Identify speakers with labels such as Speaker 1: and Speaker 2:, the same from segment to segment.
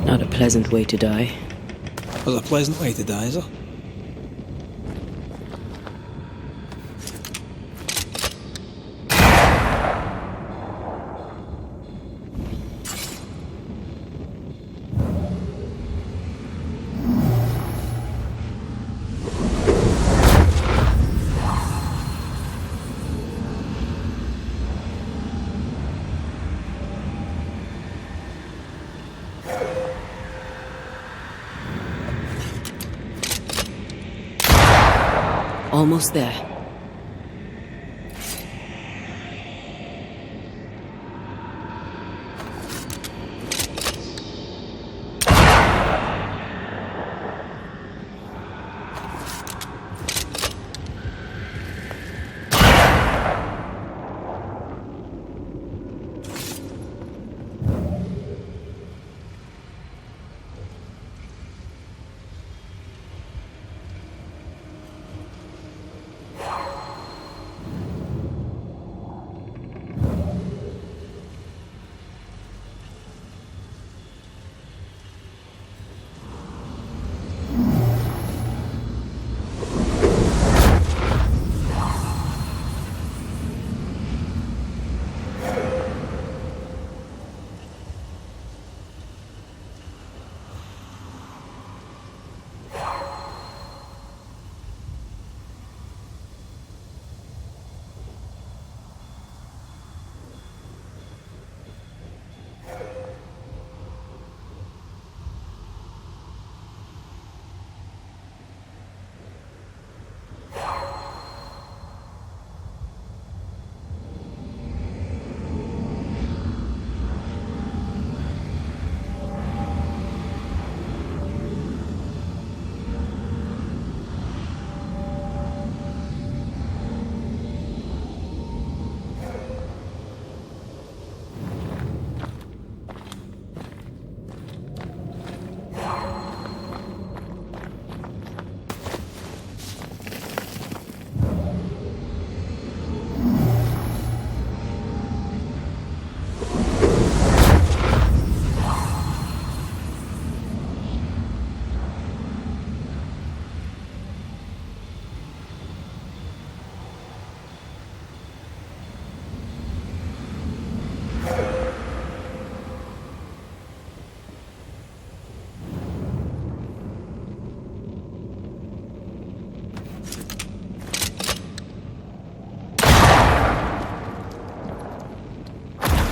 Speaker 1: Not a pleasant way to die.
Speaker 2: Was a pleasant way to die, is it?
Speaker 1: Almost there.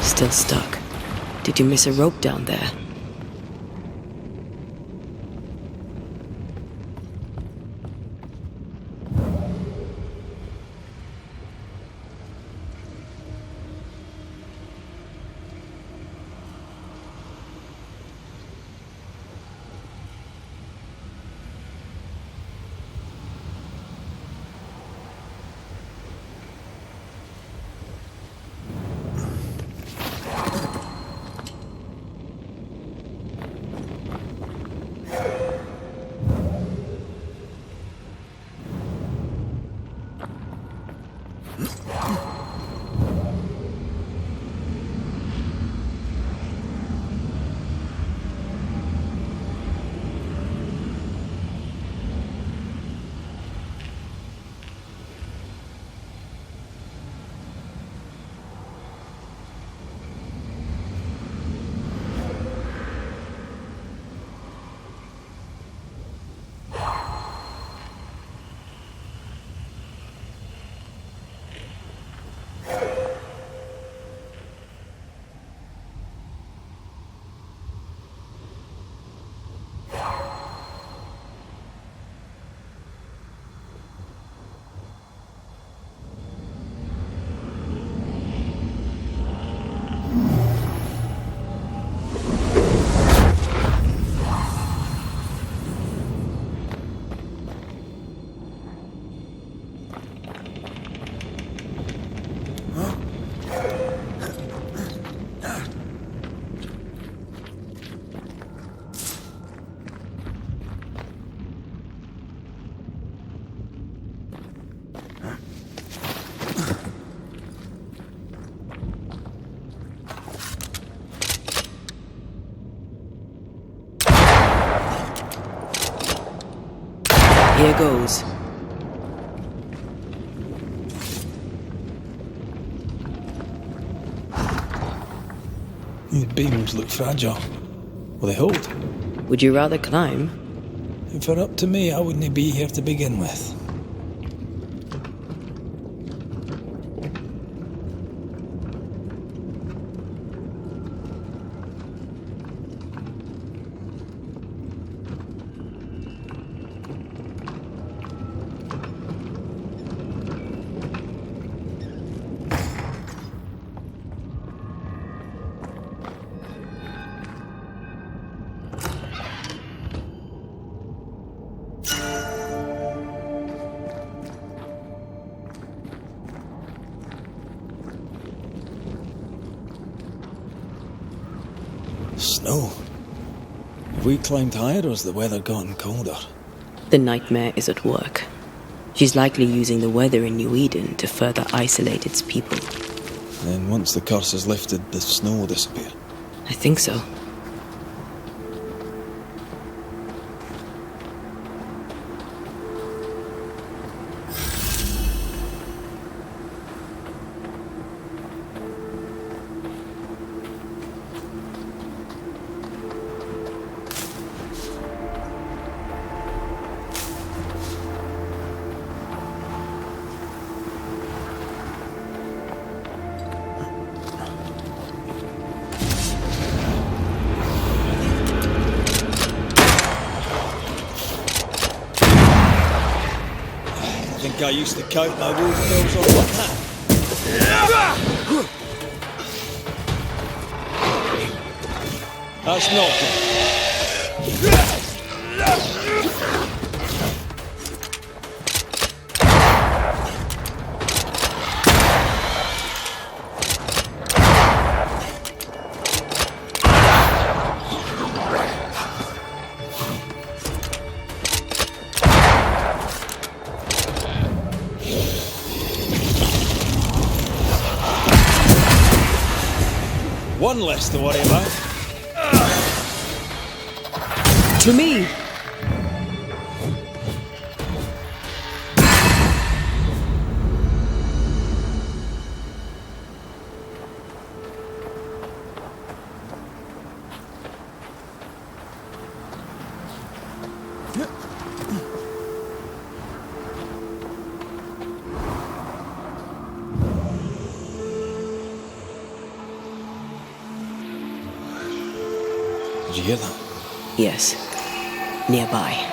Speaker 1: Still stuck. Did you miss a rope down there? Here goes.
Speaker 2: These beams look fragile. Will they hold?
Speaker 1: Would you rather climb?
Speaker 2: If it were up to me, I wouldn't be here to begin with. Snow. Have we climbed higher or has the weather gotten colder?
Speaker 1: The nightmare is at work. She's likely using the weather in New Eden to further isolate its people.
Speaker 2: Then once the curse is lifted, the snow will disappear.
Speaker 1: I think so.
Speaker 2: I used to count my wolf bills on one hand. That's not good. One less to worry about.
Speaker 1: To me!
Speaker 2: Did you hear that?
Speaker 1: Yes. Nearby.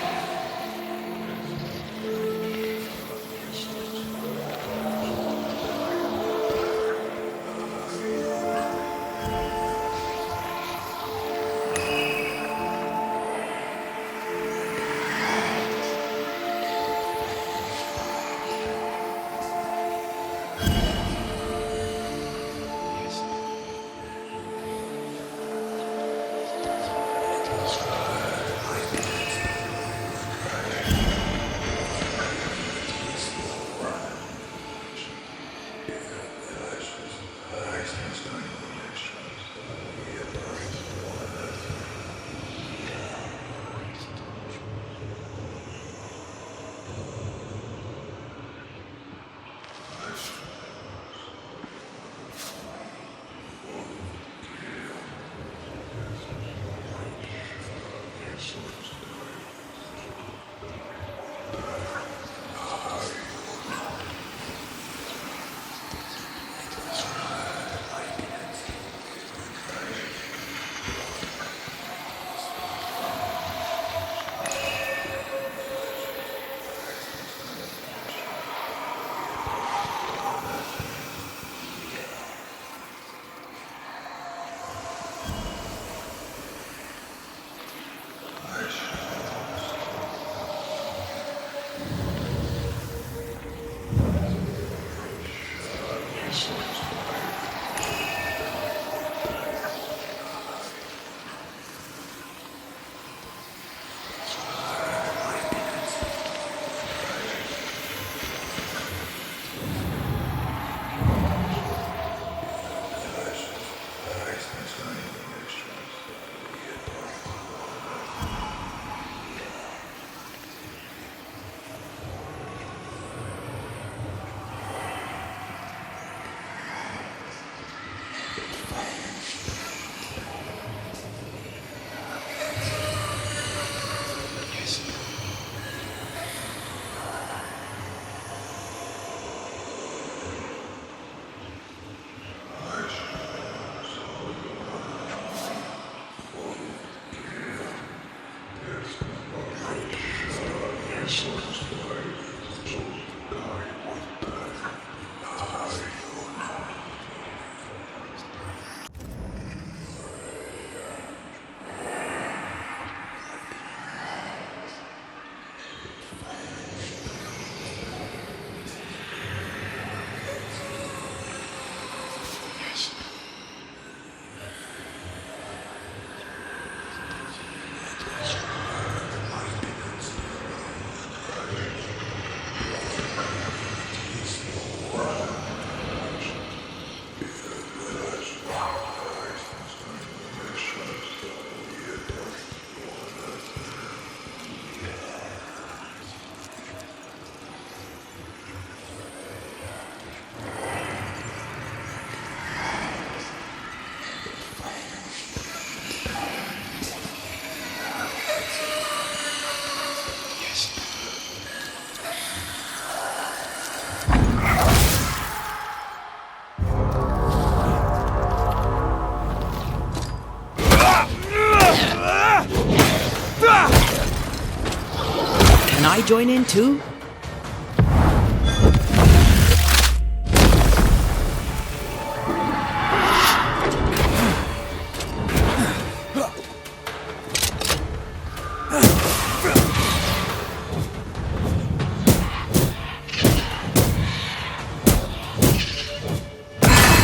Speaker 1: join in too?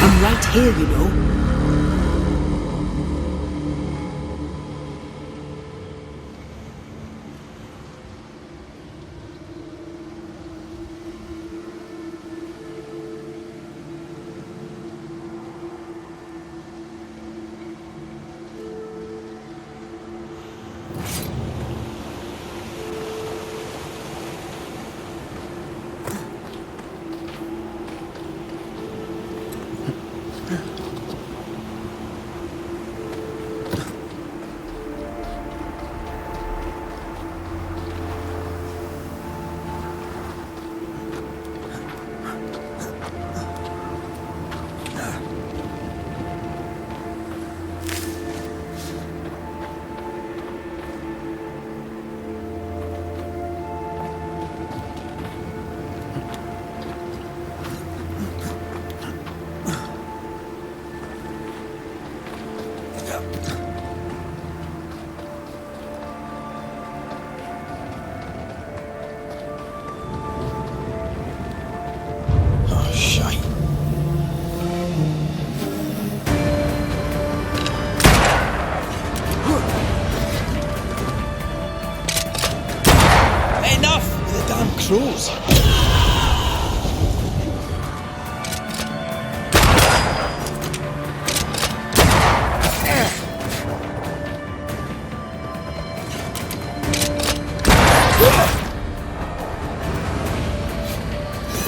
Speaker 1: I'm right here, you know.
Speaker 2: Crows.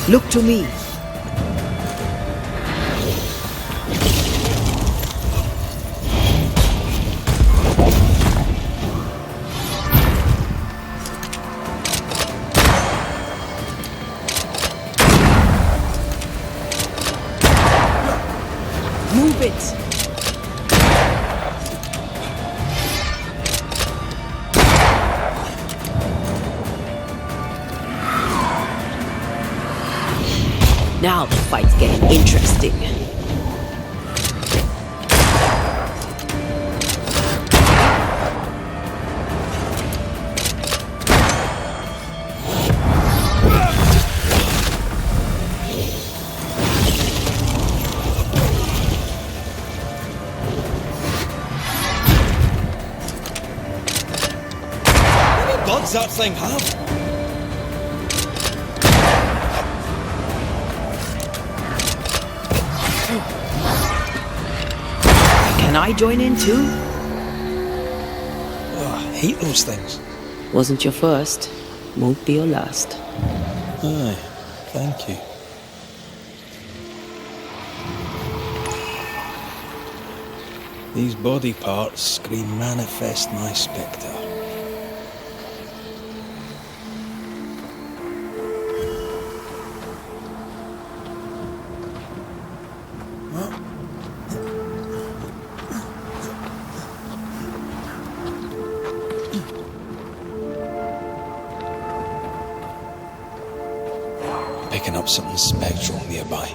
Speaker 1: Look to me. Move it. Now the fight's getting interesting.
Speaker 2: What's that thing have?
Speaker 1: Can I join in too?
Speaker 2: Oh, I hate those things.
Speaker 1: Wasn't your first, won't be your last.
Speaker 2: Aye, thank you. These body parts scream manifest my spectre. Picking up something spectral nearby.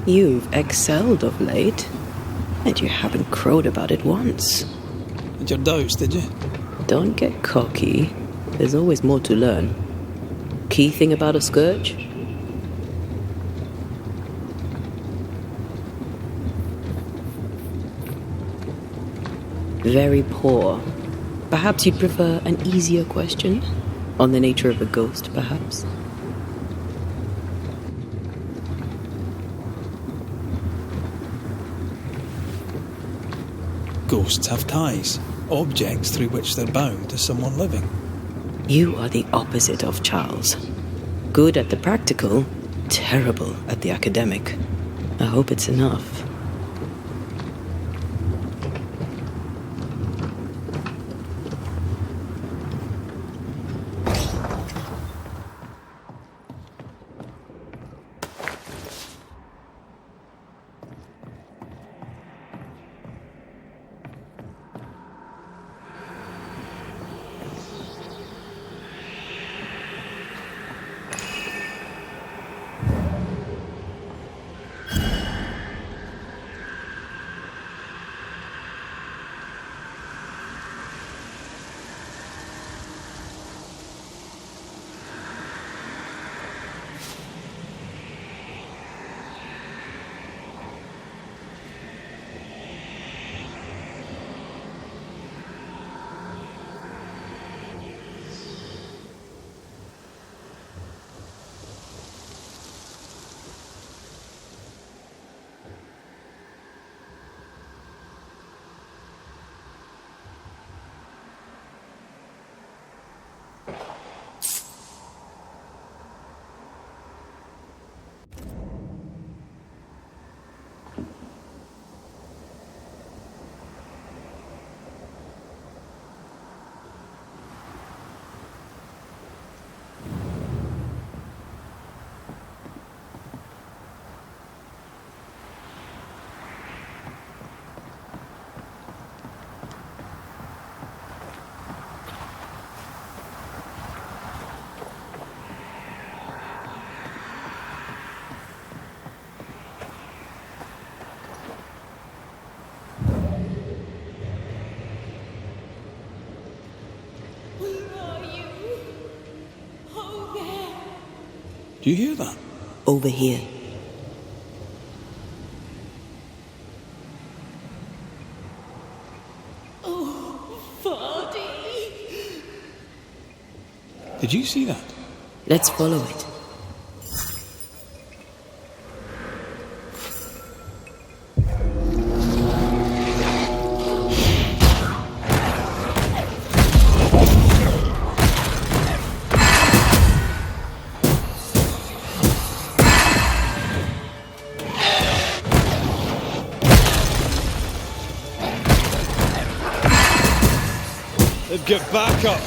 Speaker 1: You've excelled of late, and you haven't crowed about it once.
Speaker 2: Had your doubts, did you?
Speaker 1: Don't get cocky. there's always more to learn. Key thing about a scourge? Very poor. Perhaps you'd prefer an easier question? On the nature of a ghost, perhaps?
Speaker 2: Ghosts have ties, objects through which they're bound to someone living.
Speaker 1: You are the opposite of Charles. Good at the practical, terrible at the academic. I hope it's enough.
Speaker 2: Do you hear that?
Speaker 1: Over here.
Speaker 3: Oh, Vardy!
Speaker 2: Did you see that?
Speaker 1: Let's follow it.
Speaker 2: Get back up!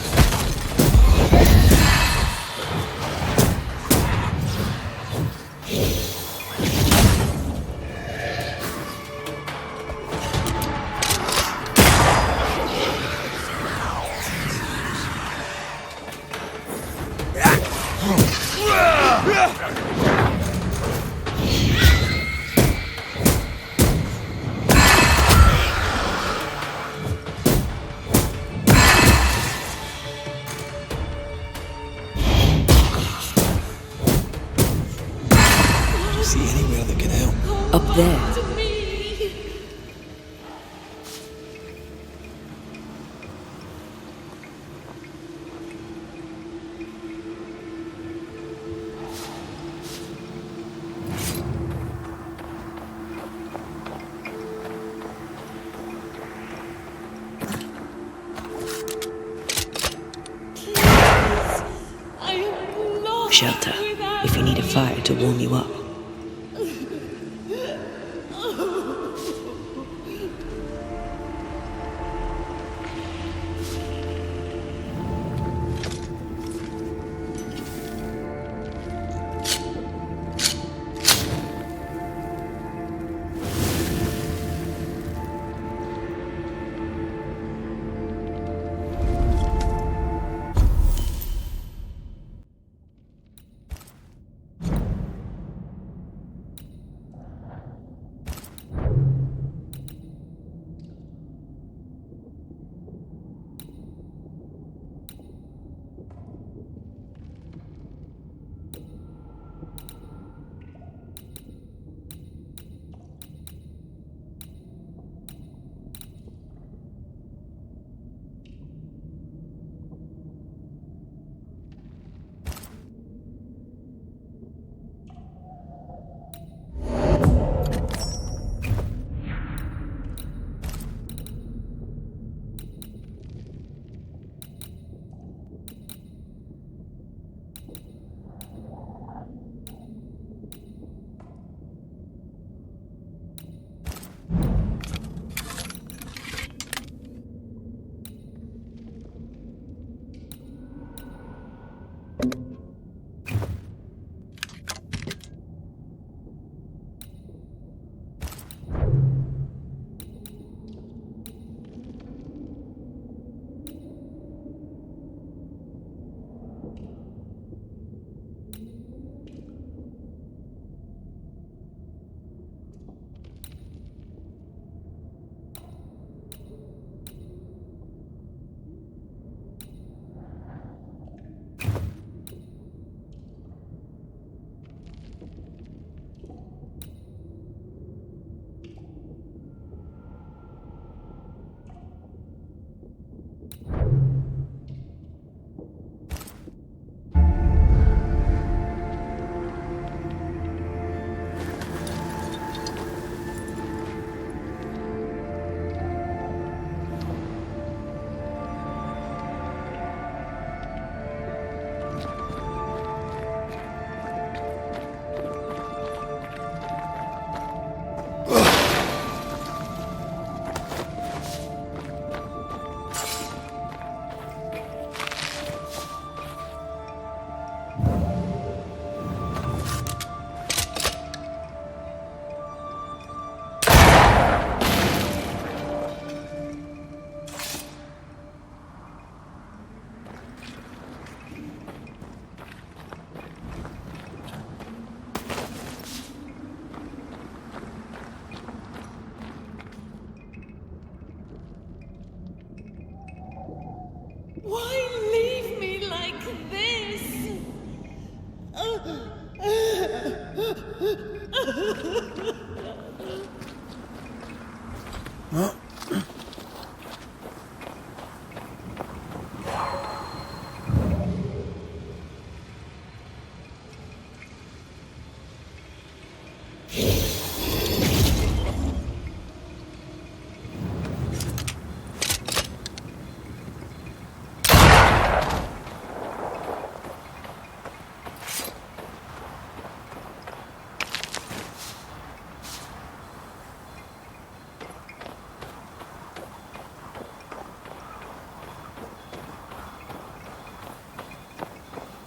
Speaker 1: Up there. Shelter, if you need a fire to warm you up.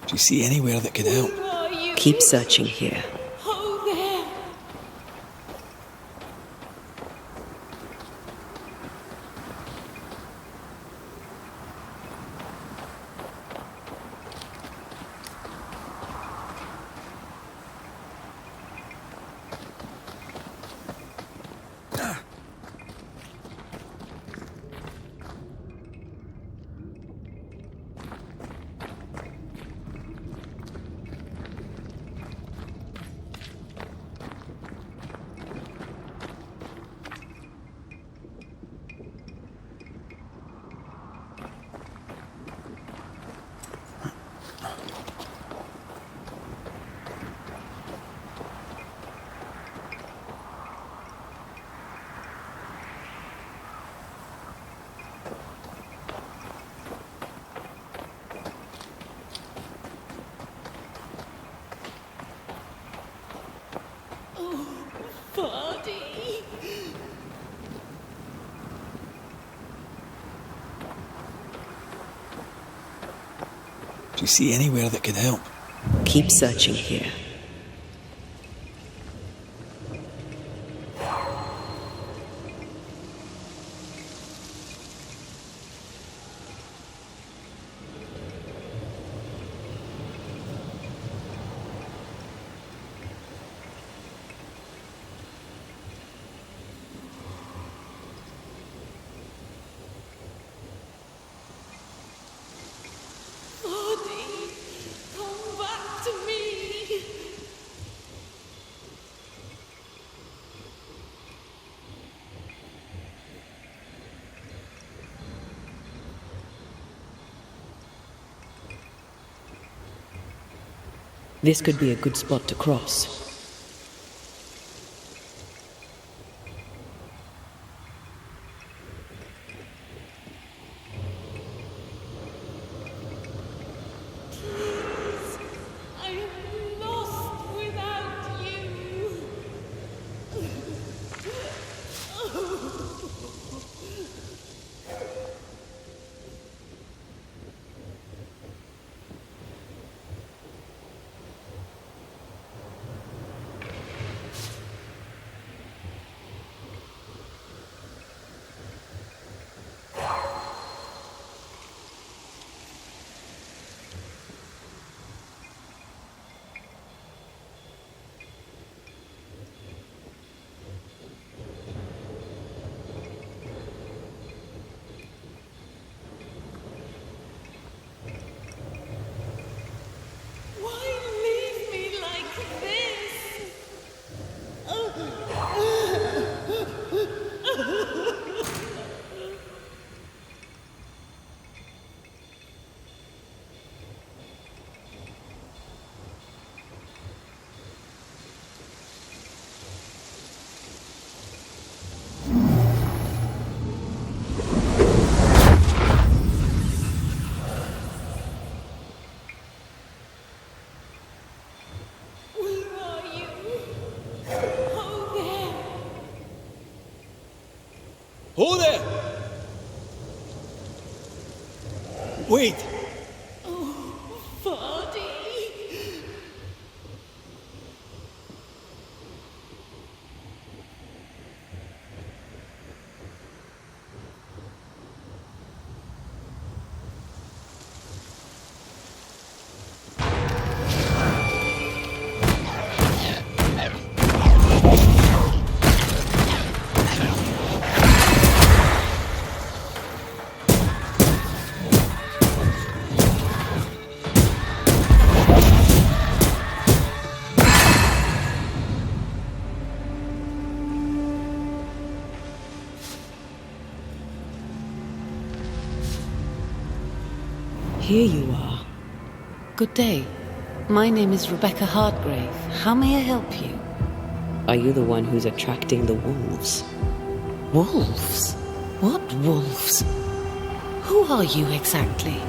Speaker 2: Do you see anywhere that could help?
Speaker 3: Are you?
Speaker 1: Keep searching here.
Speaker 3: Oh, there. Body.
Speaker 2: Do you see anywhere that could help?
Speaker 1: Keep searching here.
Speaker 3: Body. Come back to me.
Speaker 1: This could be a good spot to cross.
Speaker 3: I am lost without you. Why leave me like this? Where are you? Oh, there.
Speaker 2: Oh there! Wait!
Speaker 3: Body.
Speaker 4: Good day. My name is Rebecca Hardgrave. How may I help you?
Speaker 1: Are you the one who's attracting the wolves?
Speaker 4: Wolves? What wolves? Who are you exactly?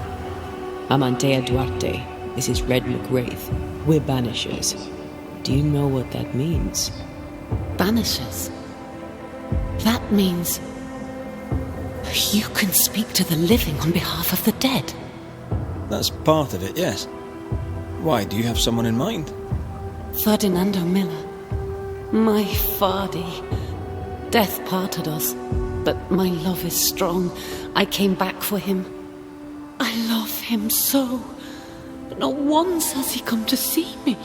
Speaker 1: I'm Anteya Duarte. This is Red McWraith. We're Banishers. Do you know what that means?
Speaker 4: Banishers? That means you can speak to the living on behalf of the dead.
Speaker 2: That's part of it, yes. Why, do you have someone in mind?
Speaker 4: Ferdinando Miller. My Fardy. Death parted us, but my love is strong. I came back for him. I love him so. But not once has he come to see me.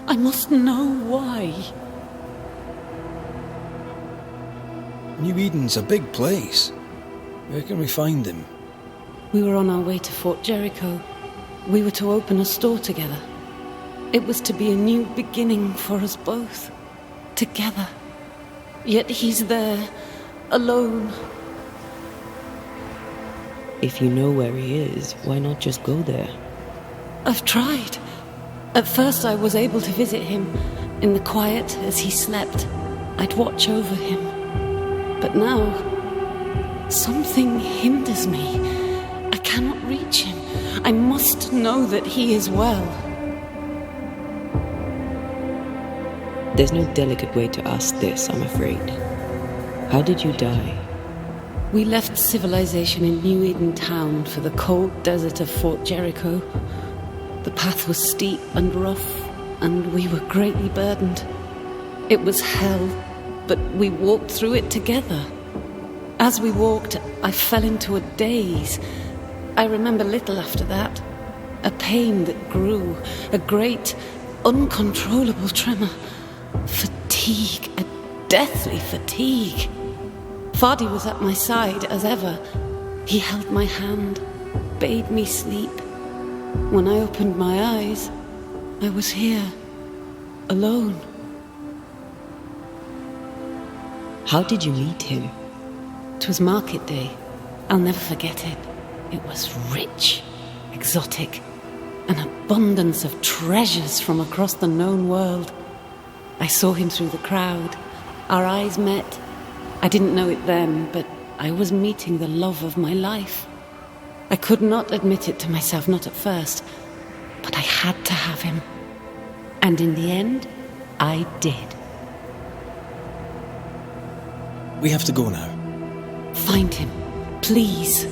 Speaker 4: I must know why.
Speaker 2: New Eden's a big place. Where can we find him?
Speaker 4: We were on our way to Fort Jericho. We were to open a store together. It was to be a new beginning for us both. Together. Yet he's there, alone.
Speaker 1: If you know where he is, why not just go there?
Speaker 4: I've tried. At first I was able to visit him in the quiet as he slept. I'd watch over him. But now, something hinders me. I cannot reach him. I must know that he is well.
Speaker 1: There's no delicate way to ask this, I'm afraid. How did you die?
Speaker 4: We left civilization in New Eden town for the cold desert of Fort Jericho. The path was steep and rough, and we were greatly burdened. It was hell, but we walked through it together. As we walked, I fell into a daze. I remember little after that. A pain that grew, a great, uncontrollable tremor. Fatigue, a deathly fatigue. Fardy was at my side as ever. He held my hand, bade me sleep. When I opened my eyes, I was here, alone.
Speaker 1: How did you meet him?
Speaker 4: 'Twas market day. I'll never forget it. It was rich, exotic, an abundance of treasures from across the known world. I saw him through the crowd. Our eyes met. I didn't know it then, but I was meeting the love of my life. I could not admit it to myself, not at first, but I had to have him. And in the end, I did.
Speaker 2: We have to go now.
Speaker 4: Find him, please.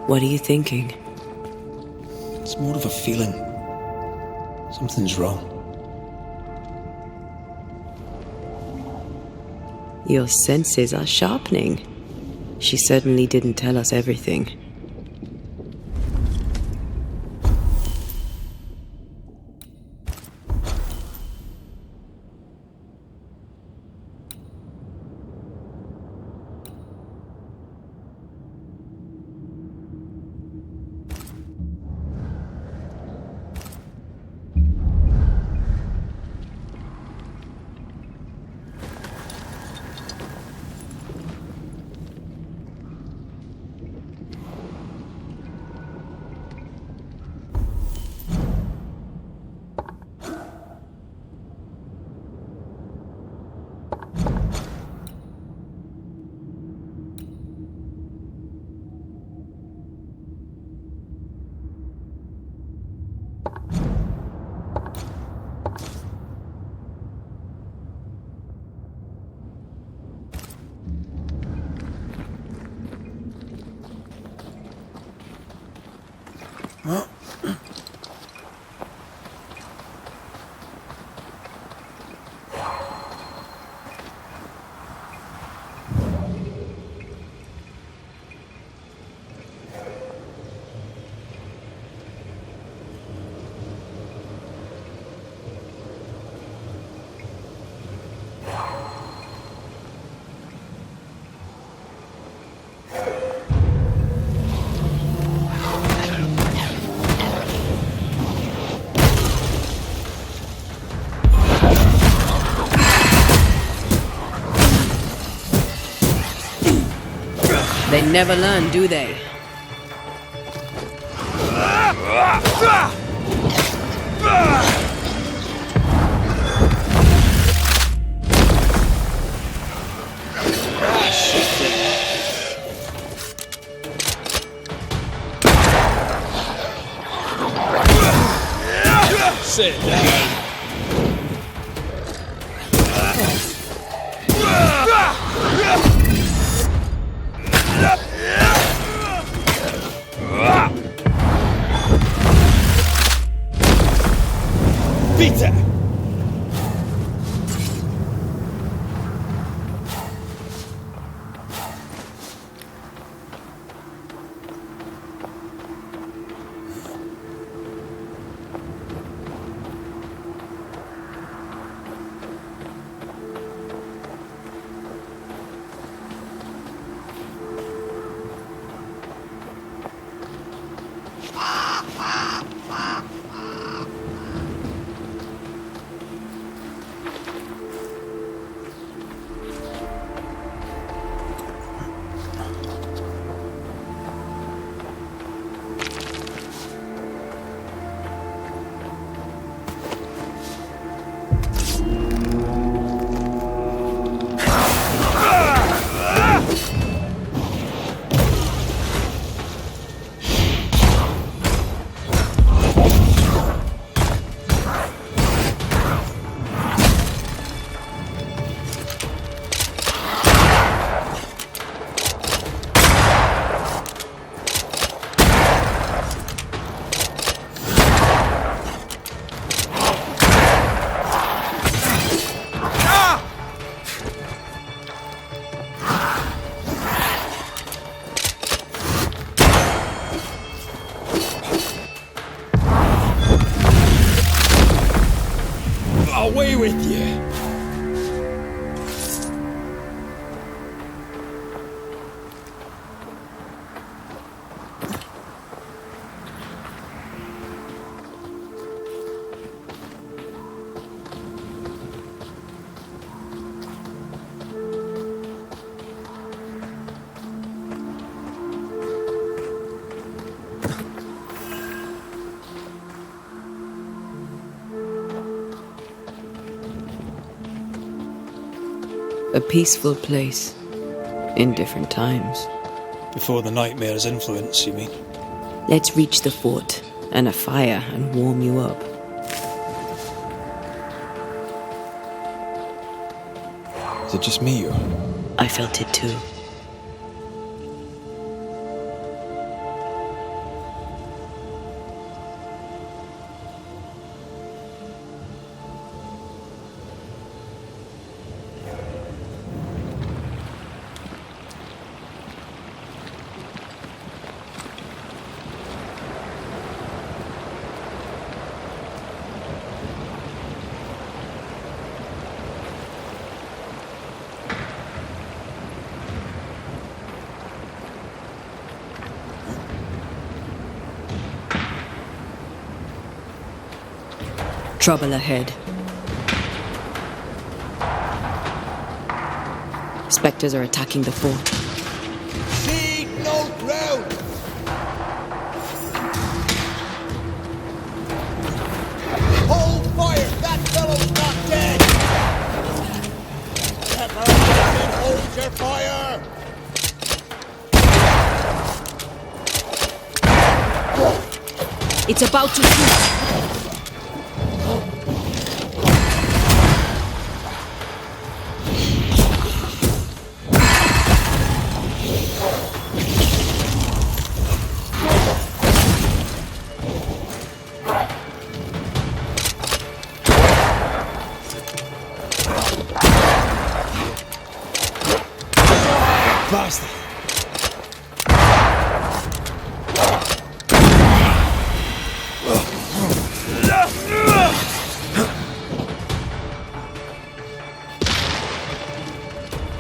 Speaker 1: What are you thinking?
Speaker 2: It's more of a feeling. Something's wrong.
Speaker 1: Your senses are sharpening. She certainly didn't tell us everything. They never learn, do they?
Speaker 2: Sit down. Peter! Away with you!
Speaker 1: A peaceful place in different times.
Speaker 2: Before the nightmare's influence, you mean?
Speaker 1: Let's reach the fort and a fire and warm you up.
Speaker 2: Is it just me or?
Speaker 1: I felt it too. Trouble ahead. Spectres are attacking the fort.
Speaker 5: See no ground! Hold fire! That fellow's not dead! Separation, hold your fire!
Speaker 4: It's about to shoot.
Speaker 2: Bastard!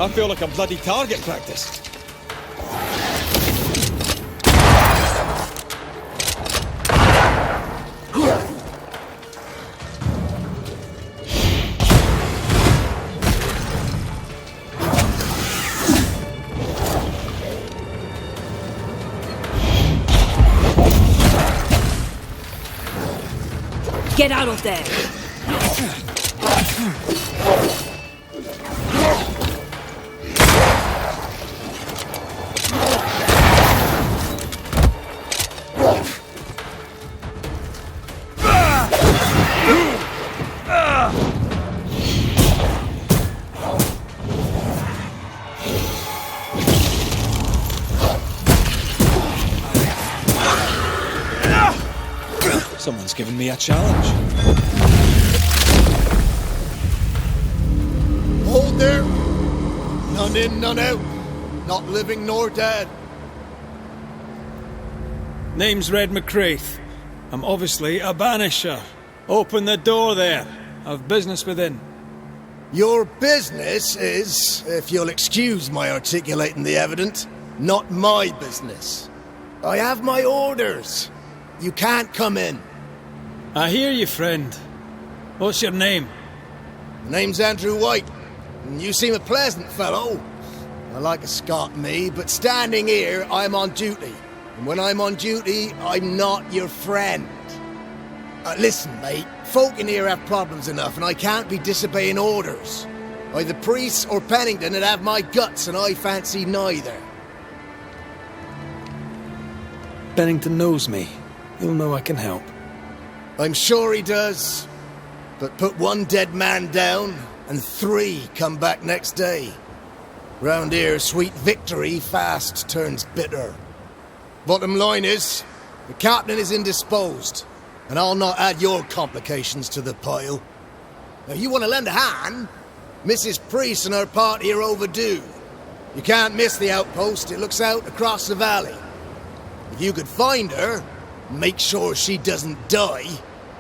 Speaker 2: I feel like a bloody target practice.
Speaker 4: Get out of there!
Speaker 2: Someone's given me a challenge.
Speaker 5: Hold there! None in, none out. Not living nor dead.
Speaker 2: Name's Red McCraith. I'm obviously a banisher. Open the door there. I've business within.
Speaker 5: Your business is, if you'll excuse my articulating the evident, not my business. I have my orders. You can't come in.
Speaker 2: I hear you, friend. What's your name?
Speaker 5: My name's Andrew White, and you seem a pleasant fellow. I like a Scot, me, but standing here, I'm on duty. And when I'm on duty, I'm not your friend. Listen, mate, folk in here have problems enough, and I can't be disobeying orders. Either priests or Pennington would have my guts, and I fancy neither.
Speaker 2: Bennington knows me. He'll know I can help.
Speaker 5: I'm sure he does. But put one dead man down, and 3 come back next day. Round here, sweet victory fast turns bitter. Bottom line is, the captain is indisposed, and I'll not add your complications to the pile. Now, you want to lend a hand? Mrs. Priest and her party are overdue. You can't miss the outpost, it looks out across the valley. If you could find her, make sure she doesn't die,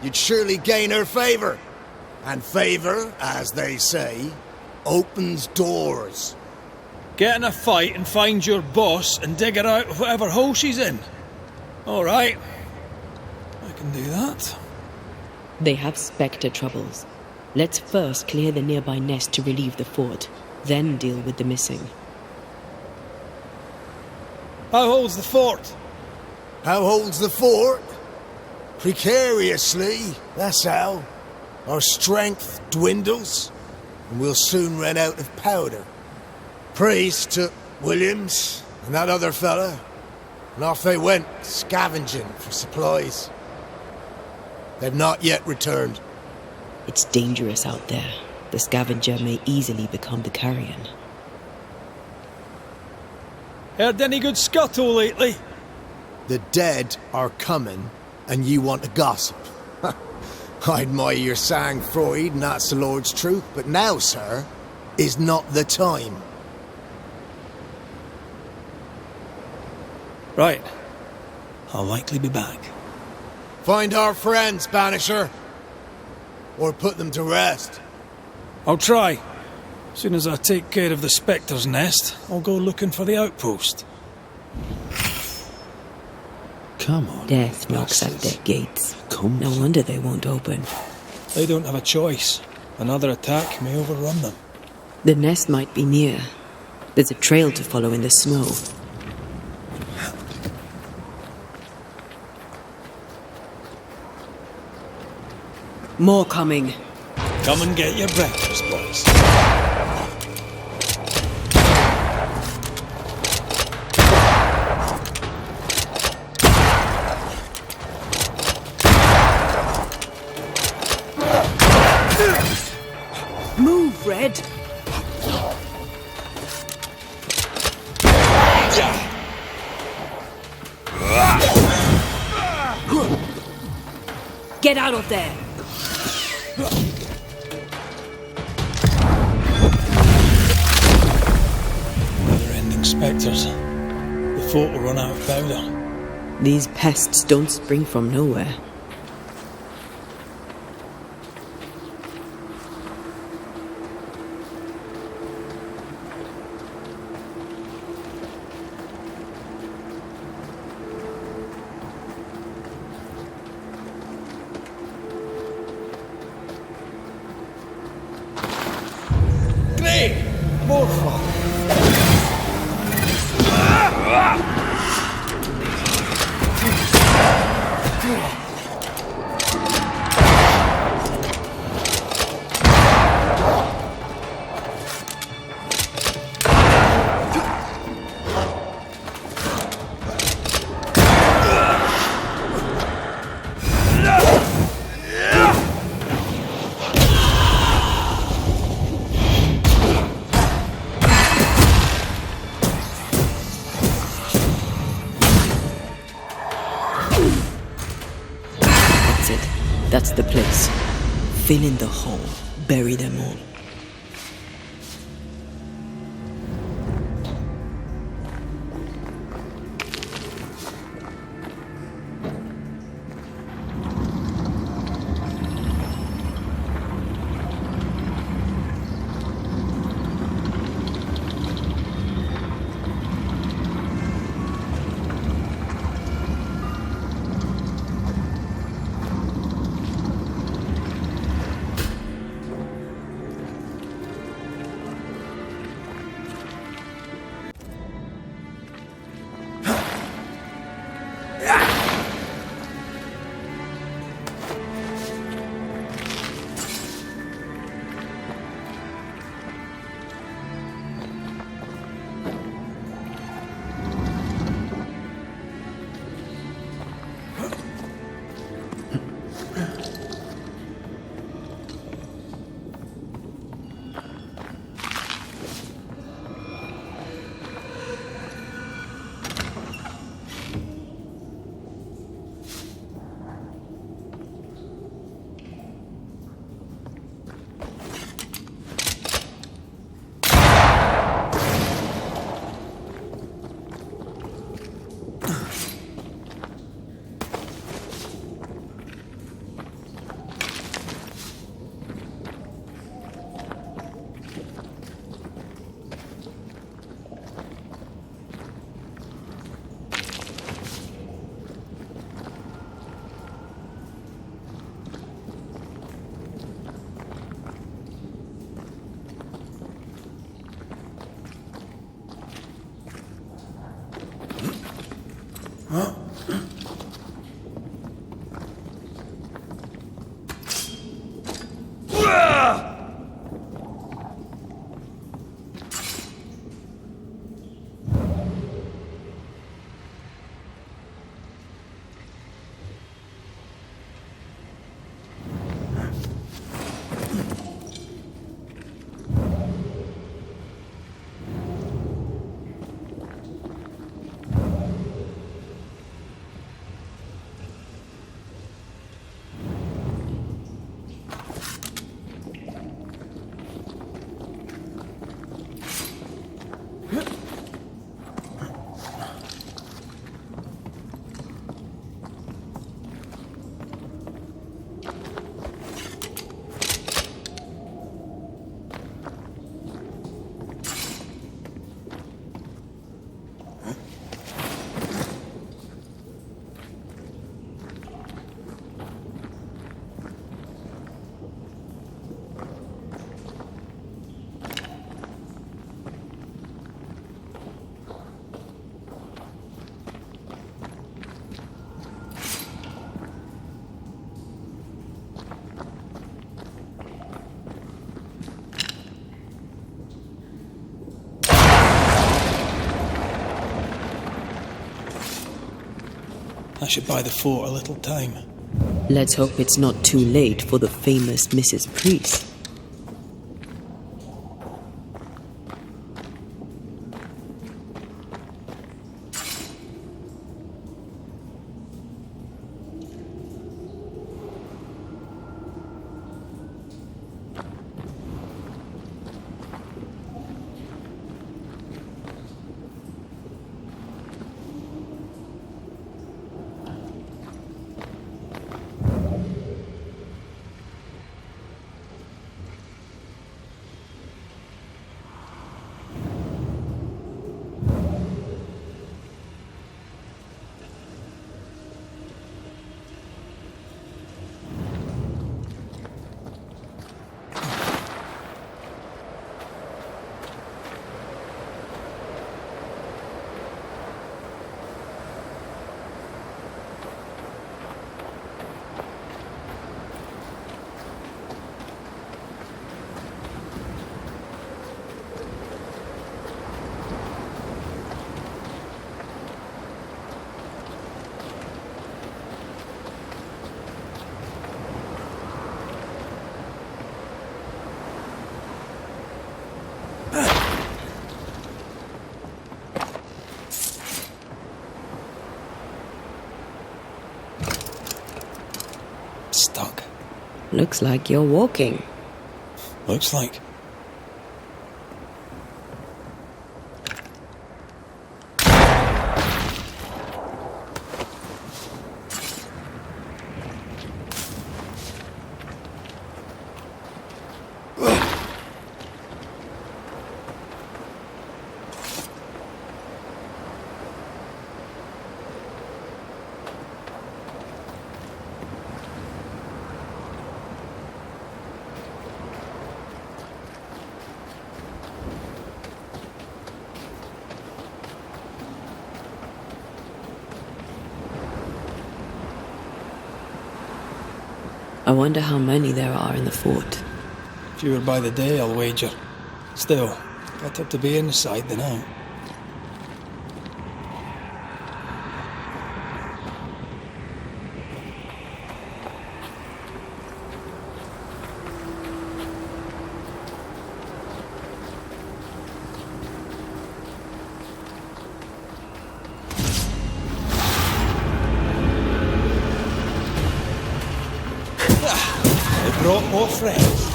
Speaker 5: you'd surely gain her favor. And favor, as they say, opens doors.
Speaker 2: Get in a fight and find your boss and dig her out of whatever hole she's in. All right. I can do that.
Speaker 1: They have Spectre troubles. Let's first clear the nearby nest to relieve the fort, then deal with the missing.
Speaker 2: How holds the fort?
Speaker 5: How holds the fort? Precariously, that's how. Our strength dwindles, and we'll soon run out of powder. Priest took Williams and that other fella, and off they went, scavenging for supplies. They've not yet returned.
Speaker 1: It's dangerous out there. The scavenger may easily become the carrion.
Speaker 2: Heard any good scuttle lately?
Speaker 5: The dead are coming, and you want to gossip. I admire your sang-froid, and that's the Lord's truth, but now, sir, is not the time.
Speaker 2: Right. I'll likely be back.
Speaker 5: Find our friends, Banisher. Or put them to rest.
Speaker 2: I'll try. As soon as I take care of the Spectre's nest, I'll go looking for the outpost. Come on.
Speaker 1: Death knocks at their gates.
Speaker 2: Come
Speaker 1: No
Speaker 2: on.
Speaker 1: wonder they won't open.
Speaker 2: They don't have a choice. Another attack may overrun them.
Speaker 1: The nest might be near. There's a trail to follow in the snow. More coming.
Speaker 2: Come and get your breakfast, boys.
Speaker 1: Move, Red! Get out of there!
Speaker 2: Never-ending spectres. The fort will run out of powder.
Speaker 1: These pests don't spring from nowhere.
Speaker 5: More fun.
Speaker 1: That's the place. Fill in the hole. Bury them all.
Speaker 2: I should buy the fort a little time.
Speaker 1: Let's hope it's not too late for the famous Mrs. Priest.
Speaker 2: stuck.
Speaker 1: Looks like you're walking.
Speaker 2: Looks like.
Speaker 1: I wonder how many there are in the fort.
Speaker 2: Fewer by the day, I'll wager. Still, better to be inside than out. Brought more friends.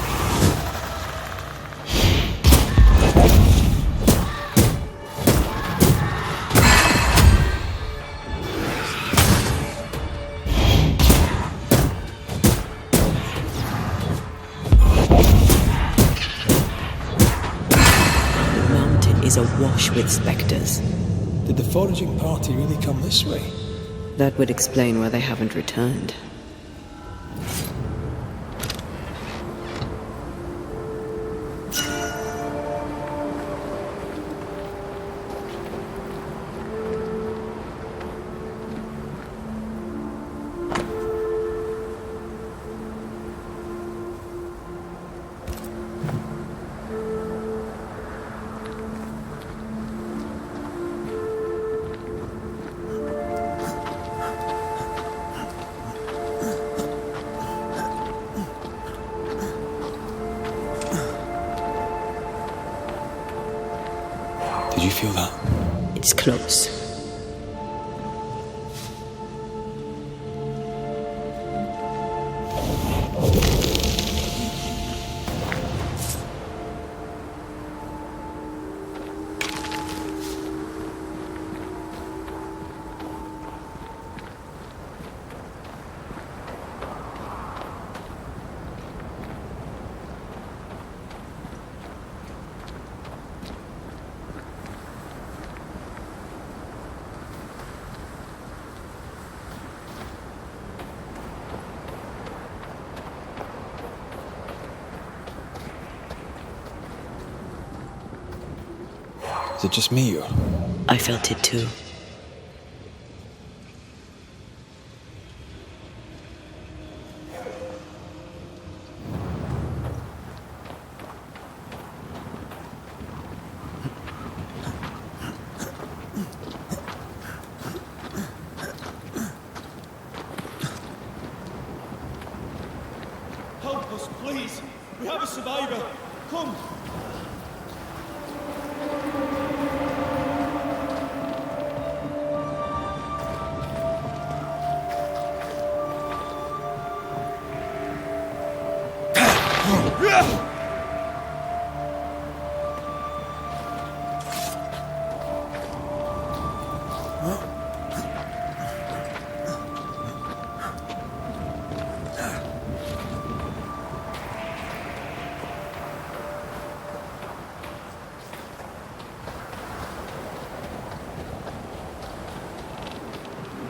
Speaker 1: The mountain is awash with spectres.
Speaker 2: Did the foraging party really come this way?
Speaker 1: That would explain why they haven't returned.
Speaker 2: Did you feel that?
Speaker 1: It's close.
Speaker 2: Is it just me or?
Speaker 1: I felt it too.
Speaker 6: Help us, please! We have a survivor! Come!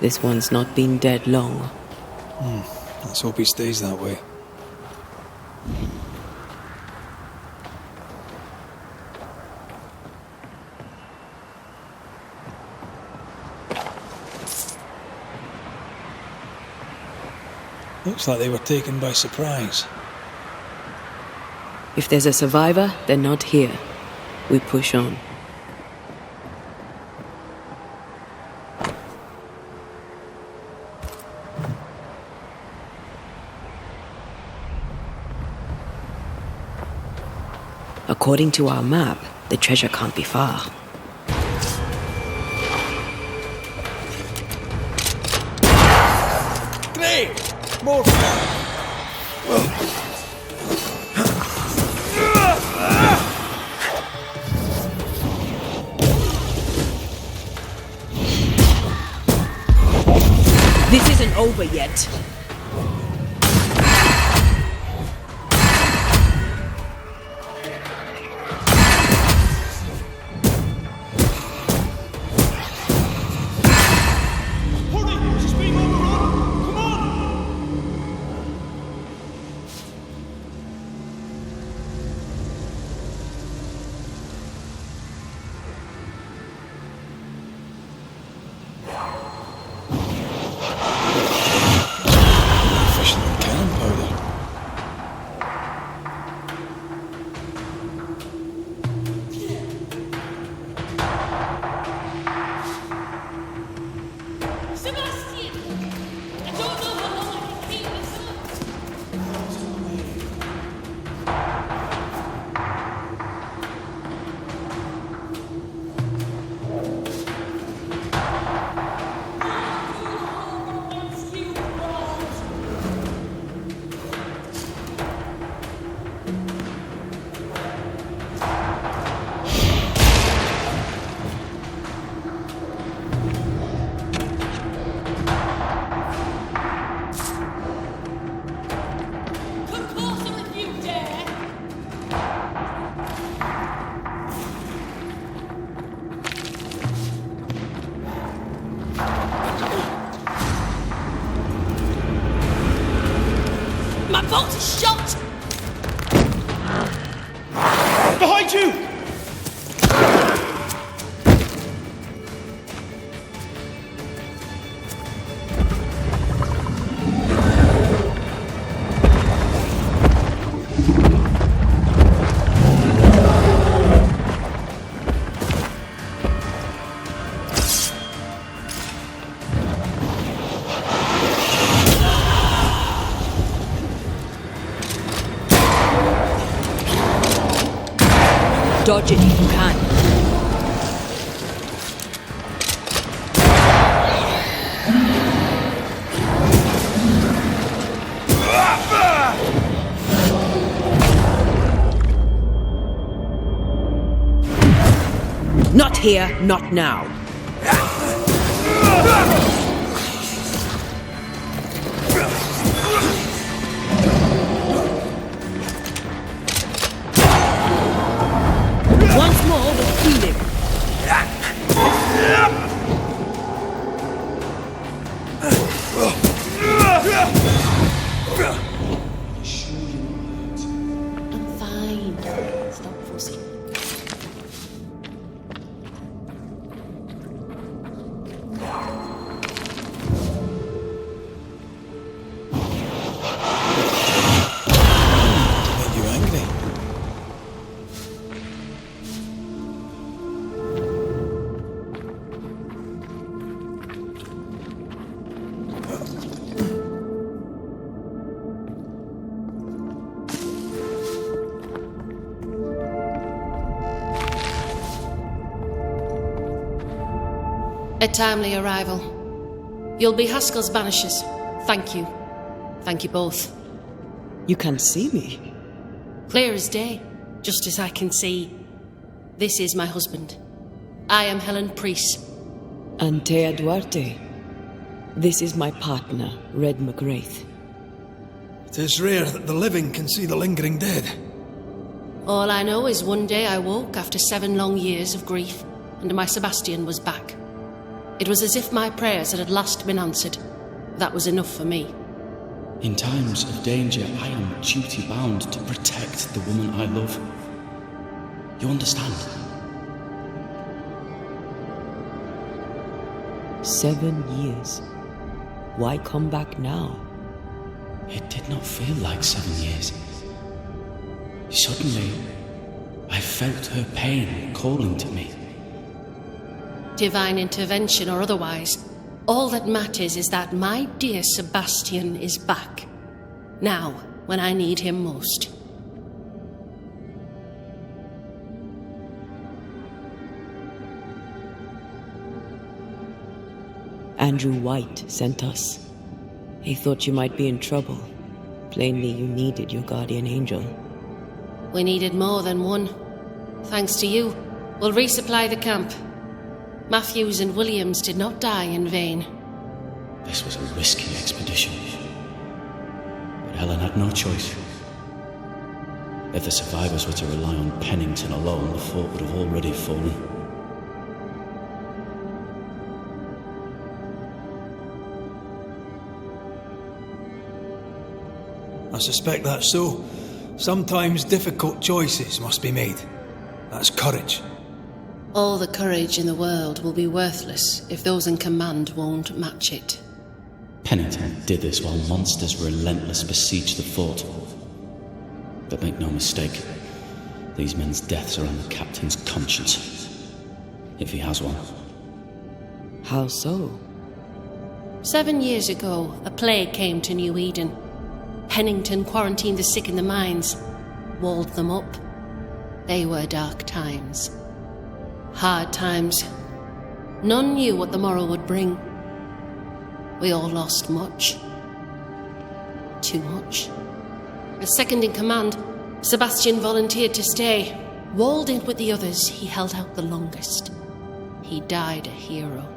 Speaker 1: This one's not been dead long.
Speaker 2: Let's hope he stays that way. Looks like they were taken by surprise.
Speaker 1: If there's a survivor, they're not here. We push on. According to our map, the treasure can't be far.
Speaker 2: Great! More fire!
Speaker 1: over yet.
Speaker 6: Hurry! She's being overrun! Come on!
Speaker 2: Fishing in cannon powder.
Speaker 3: Sebastian! I don't know how long I can keep this up. Come closer if you dare! My bolt is shot!
Speaker 6: Behind you!
Speaker 1: Dodge it if you can. Not here, not now. Once more with feeling.
Speaker 4: I'm fine. Stop fussing.
Speaker 2: Made you angry.
Speaker 7: A timely arrival. You'll be Haskell's Banishers. Thank you. Thank you both.
Speaker 1: You can see me.
Speaker 7: Clear as day, just as I can see. This is my husband. I am Helen Priest.
Speaker 1: Anteya Duarte. This is my partner, Red McGrath.
Speaker 2: It is rare that the living can see the lingering dead.
Speaker 7: All I know is one day I woke after 7 long years of grief, and my Sebastian was back. It was as if my prayers had at last been answered. That was enough for me.
Speaker 8: In times of danger, I am duty-bound to protect the woman I love. You understand?
Speaker 1: 7 years. Why come back now?
Speaker 8: It did not feel like 7 years. Suddenly, I felt her pain calling to me.
Speaker 7: Divine intervention or otherwise, all that matters is that my dear Sebastian is back. Now, when I need him most.
Speaker 1: Andrew White sent us. He thought you might be in trouble. Plainly, you needed your guardian angel.
Speaker 7: We needed more than one. Thanks to you, we'll resupply the camp. Matthews and Williams did not die in vain.
Speaker 8: This was a risky expedition. But Helen had no choice. If the survivors were to rely on Pennington alone, the fort would have already fallen.
Speaker 2: I suspect that's so. Sometimes difficult choices must be made. That's courage.
Speaker 7: All the courage in the world will be worthless if those in command won't match it.
Speaker 8: Pennington did this while monsters relentless besieged the fort. But make no mistake, these men's deaths are on the captain's conscience. If he has one.
Speaker 1: How so?
Speaker 7: 7 years ago, a plague came to New Eden. Pennington quarantined the sick in the mines, walled them up. They were dark times. Hard times. None knew what the morrow would bring. We all lost much. Too much. As second in command, Sebastian volunteered to stay. Walled in with the others, he held out the longest. He died a hero.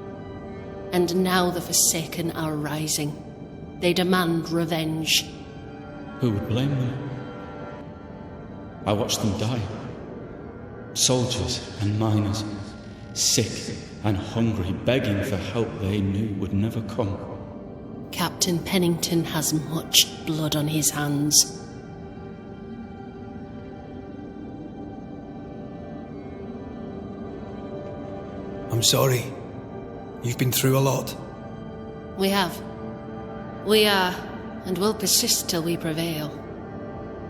Speaker 7: And now the Forsaken are rising. They demand revenge.
Speaker 8: Who would blame them? I watched them die. Soldiers and miners, sick and hungry, begging for help they knew would never come.
Speaker 7: Captain Pennington has much blood on his hands.
Speaker 2: I'm sorry. You've been through a lot.
Speaker 7: We have. We are, and will persist till we prevail.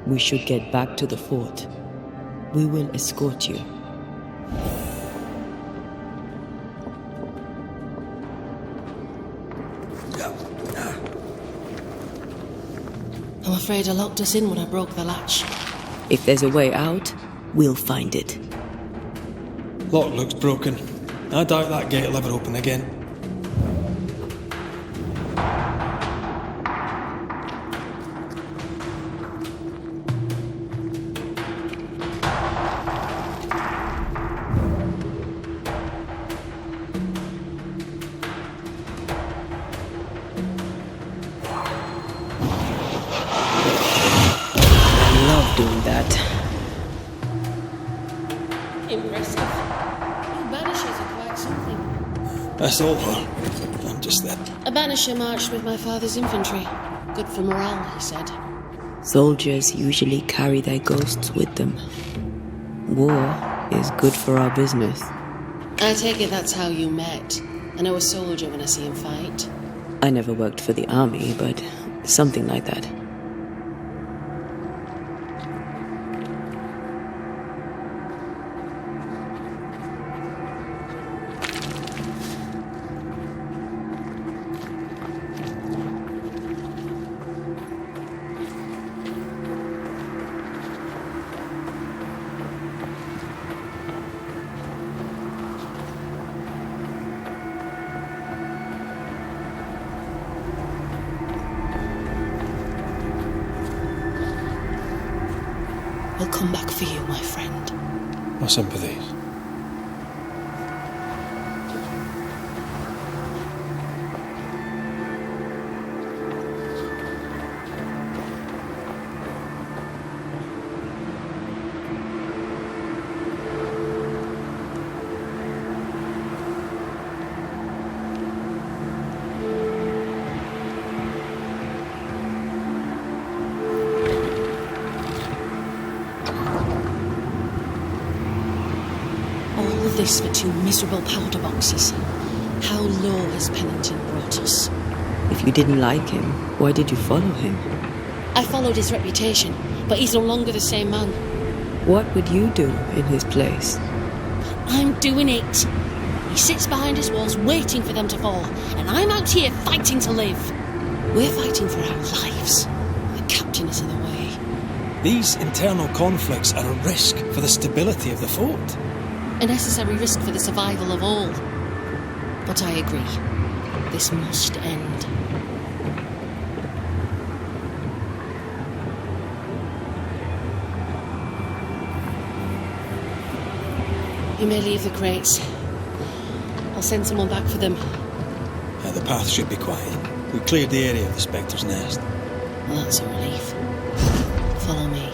Speaker 1: We should get back to the fort. We will escort you.
Speaker 7: I'm afraid I locked us in when I broke the latch.
Speaker 1: If there's a way out, we'll find it.
Speaker 2: Lock looks broken. I doubt that gate will ever open again.
Speaker 1: I love doing that.
Speaker 7: Impressive. You banishers are quite something.
Speaker 2: That's all her. I'm just that.
Speaker 7: A banisher marched with my father's infantry. Good for morale, he said.
Speaker 1: Soldiers usually carry their ghosts with them. War is good for our business.
Speaker 7: I take it that's how you met. I know a soldier when I see him fight.
Speaker 1: I never worked for the army, but something like that.
Speaker 7: We'll come back for you, my friend.
Speaker 2: My sympathies.
Speaker 7: All of this for 2 miserable powder boxes. How low has Pennington brought us?
Speaker 1: If you didn't like him, why did you follow him?
Speaker 7: I followed his reputation, but he's no longer the same man.
Speaker 1: What would you do in his place?
Speaker 7: I'm doing it. He sits behind his walls waiting for them to fall, and I'm out here fighting to live. We're fighting for our lives. The captain is in the way.
Speaker 2: These internal conflicts are a risk for the stability of the fort.
Speaker 7: A necessary risk for the survival of all. But I agree. This must end. You may leave the crates. I'll send someone back for them.
Speaker 2: The path should be quiet. We cleared the area of the Spectre's nest.
Speaker 7: Well, that's a relief. Follow me.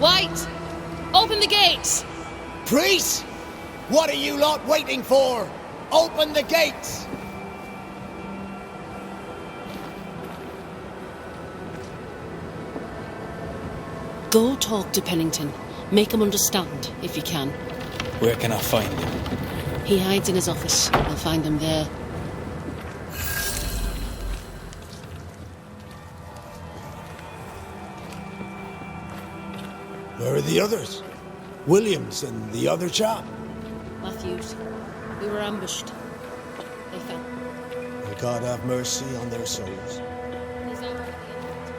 Speaker 3: White! Open the gates!
Speaker 5: Priest! What are you lot waiting for? Open the gates!
Speaker 7: Go talk to Pennington. Make him understand, if you can.
Speaker 2: Where can I find him?
Speaker 7: He hides in his office. I'll find him there.
Speaker 5: Where are the others? Williams and the other chap?
Speaker 7: Matthews. We were ambushed. They fell.
Speaker 5: May God have mercy on their souls.
Speaker 7: He's out at the end.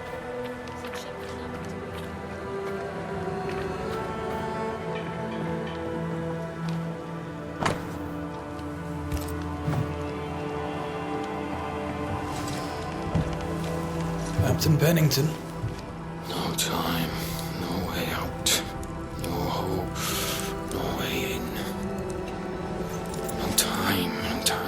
Speaker 7: Said she was out.
Speaker 2: Captain Pennington.
Speaker 8: No time, no way out, no hope, no way in. No time at all.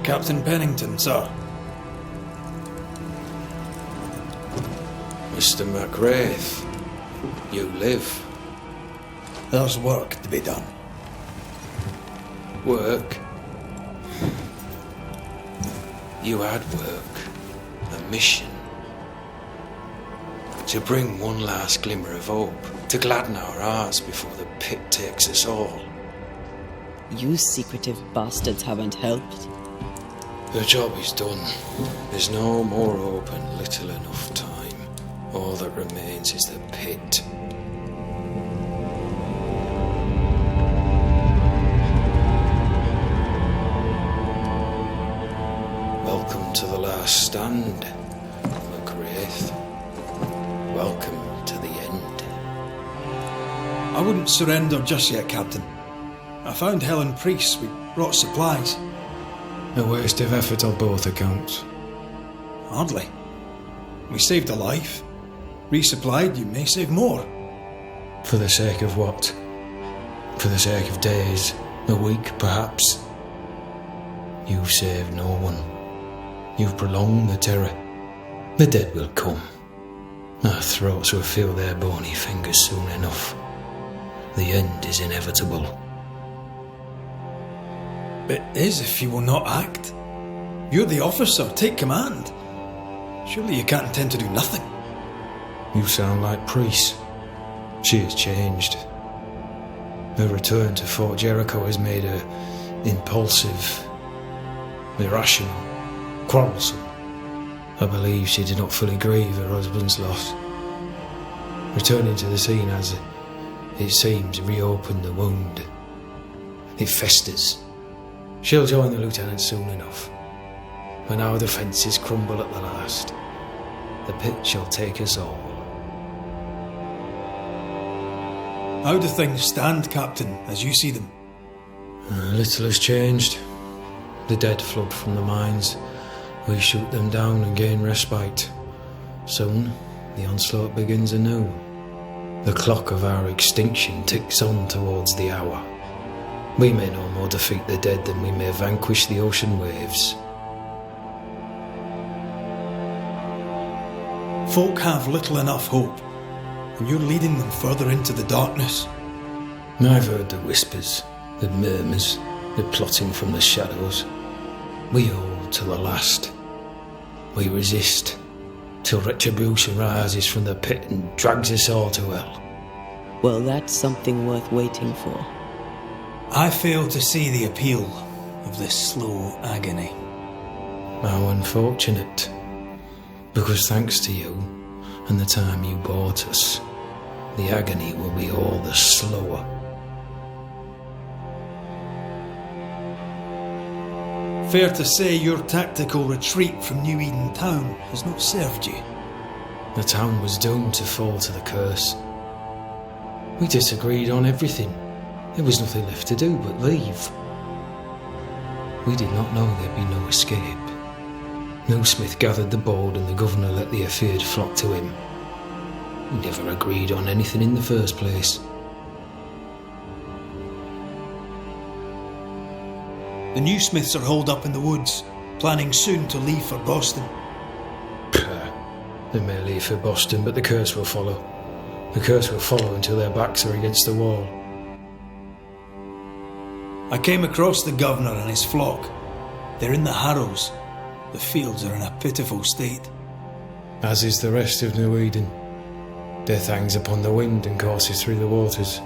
Speaker 2: Captain Pennington, sir.
Speaker 8: Mr. McRae, you live.
Speaker 2: There's work to be done.
Speaker 8: Work? You had work. A mission. To bring one last glimmer of hope. To gladden our hearts before the pit takes us all.
Speaker 1: You secretive bastards haven't helped.
Speaker 8: The job is done. There's no more hope and little enough time. All that remains is the pit. Welcome to the last stand, McRae. Welcome to the end.
Speaker 2: I wouldn't surrender just yet, Captain. I found Helen Priest. We brought supplies.
Speaker 8: A waste of effort on both accounts.
Speaker 2: Hardly. We saved a life. Resupplied, you may save more.
Speaker 8: For the sake of what? For the sake of days, a week perhaps? You've saved no one. You've prolonged the terror. The dead will come. Our throats will feel their bony fingers soon enough. The end is inevitable.
Speaker 2: It is if you will not act. You're the officer, take command. Surely you can't intend to do nothing.
Speaker 8: You sound like Priest. She has changed. Her return to Fort Jericho has made her impulsive, irrational, quarrelsome. I believe she did not fully grieve her husband's loss. Returning to the scene has, it seems, reopened the wound. It festers. She'll join the lieutenant soon enough. When our defences crumble at the last, the pit shall take us all.
Speaker 2: How do things stand, Captain, as you see them?
Speaker 8: Little has changed. The dead flood from the mines. We shoot them down and gain respite. Soon, the onslaught begins anew. The clock of our extinction ticks on towards the hour. We may no more defeat the dead than we may vanquish the ocean waves.
Speaker 2: Folk have little enough hope, and you're leading them further into the darkness.
Speaker 8: I've heard the whispers, the murmurs, the plotting from the shadows. We hold to the last. We resist.
Speaker 9: till retribution rises from the pit and drags us all to hell.
Speaker 1: Well, that's something worth waiting for.
Speaker 2: I fail to see the appeal of this slow agony.
Speaker 9: How unfortunate. Because thanks to you and the time you bought us, the agony will be all the slower.
Speaker 2: Fair to say your tactical retreat from New Eden town has not served you.
Speaker 9: The town was doomed to fall to the curse. We disagreed on everything. There was nothing left to do but leave. We did not know there'd be no escape. No Smith gathered the board and the governor let the affair flock to him. We never agreed on anything in the first place.
Speaker 2: The new Smiths are holed up in the woods, planning soon to leave for Boston.
Speaker 9: They may leave for Boston, but the curse will follow. The curse will follow until their backs are against the wall.
Speaker 2: I came across the governor and his flock. They're in the Harrows. The fields are in a pitiful state.
Speaker 9: As is the rest of New Eden. Death hangs upon the wind and courses through the waters.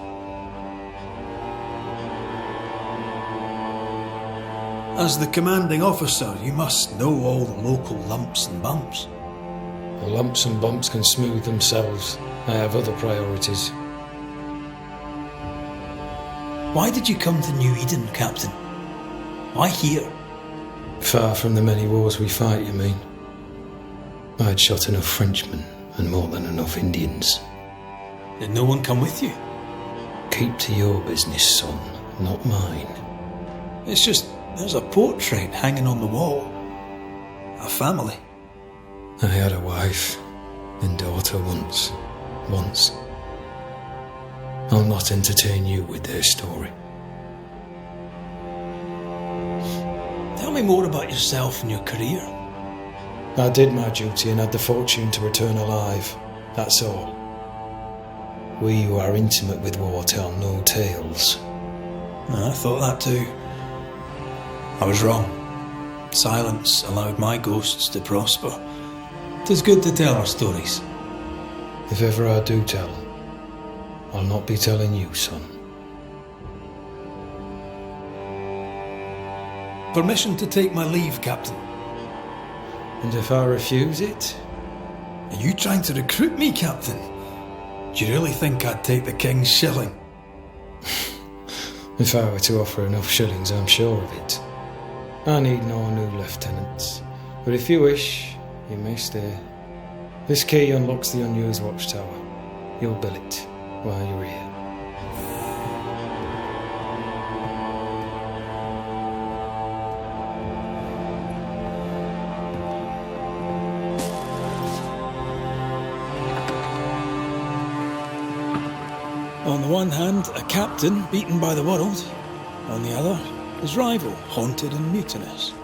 Speaker 2: As the commanding officer, you must know all the local lumps and bumps.
Speaker 9: The lumps and bumps can smooth themselves. I have other priorities.
Speaker 2: Why did you come to New Eden, Captain? Why here?
Speaker 9: Far from the many wars we fight, you mean? I'd shot enough Frenchmen and more than enough Indians.
Speaker 2: Did no one come with you?
Speaker 9: Keep to your business, son, not mine.
Speaker 2: It's just, there's a portrait hanging on the wall. A family.
Speaker 9: I had a wife and daughter once. I'll not entertain you with their story.
Speaker 2: Tell me more about yourself and your career.
Speaker 9: I did my duty and had the fortune to return alive. That's all. We who are intimate with war tell no tales.
Speaker 2: I thought that too. I was wrong. Silence allowed my ghosts to prosper. 'Tis good to tell our stories.
Speaker 9: If ever I do tell, I'll not be telling you, son.
Speaker 2: Permission to take my leave, Captain.
Speaker 9: And if I refuse it?
Speaker 2: Are you trying to recruit me, Captain? Do you really think I'd take the King's shilling?
Speaker 9: If I were to offer enough shillings, I'm sure of it. I need no new lieutenants. But if you wish, you may stay. This key unlocks the unused watchtower. You'll bill it while you're here.
Speaker 2: On the one hand, a captain beaten by the world. On the other, his rival, haunted and mutinous.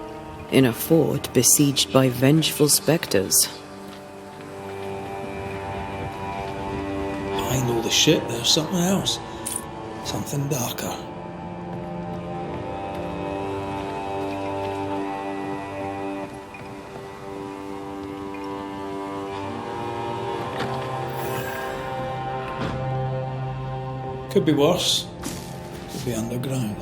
Speaker 1: In a fort besieged by vengeful spectres.
Speaker 2: Behind all the shit, there's something else. Something darker. Could be worse. Could be underground.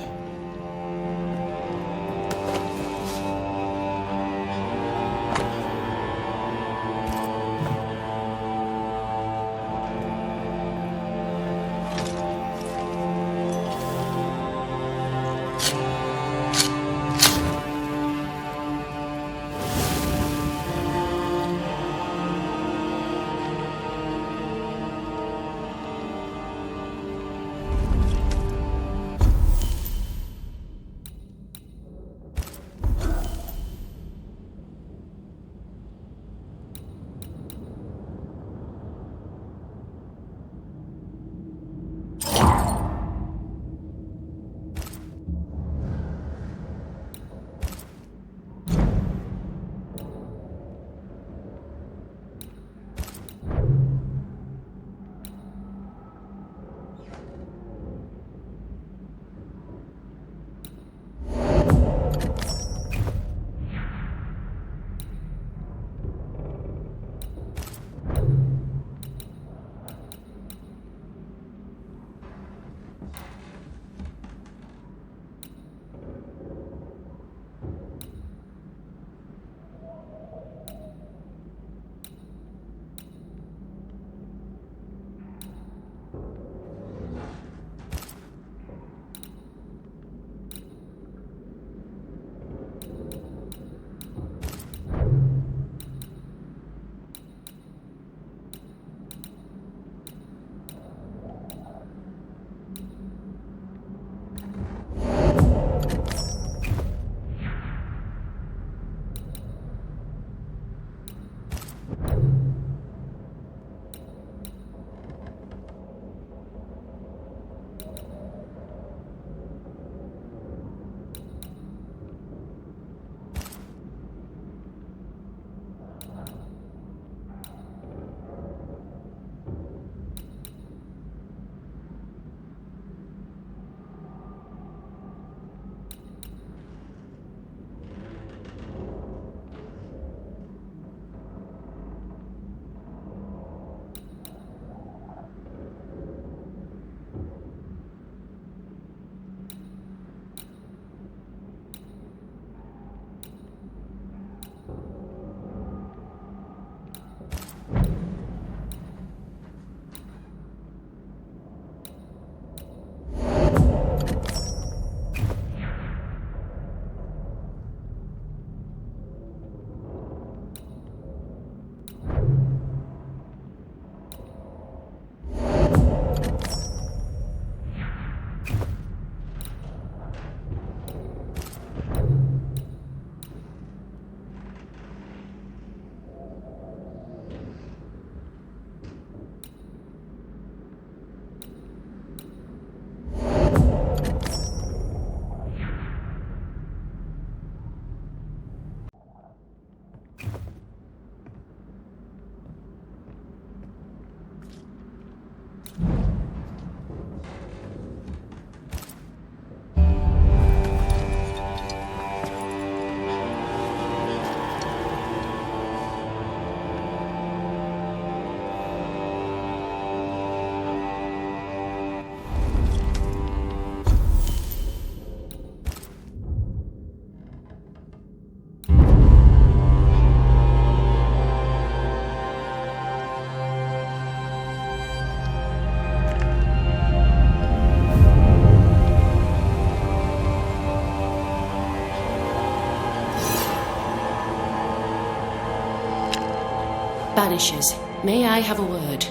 Speaker 7: Banishers, may I have a word?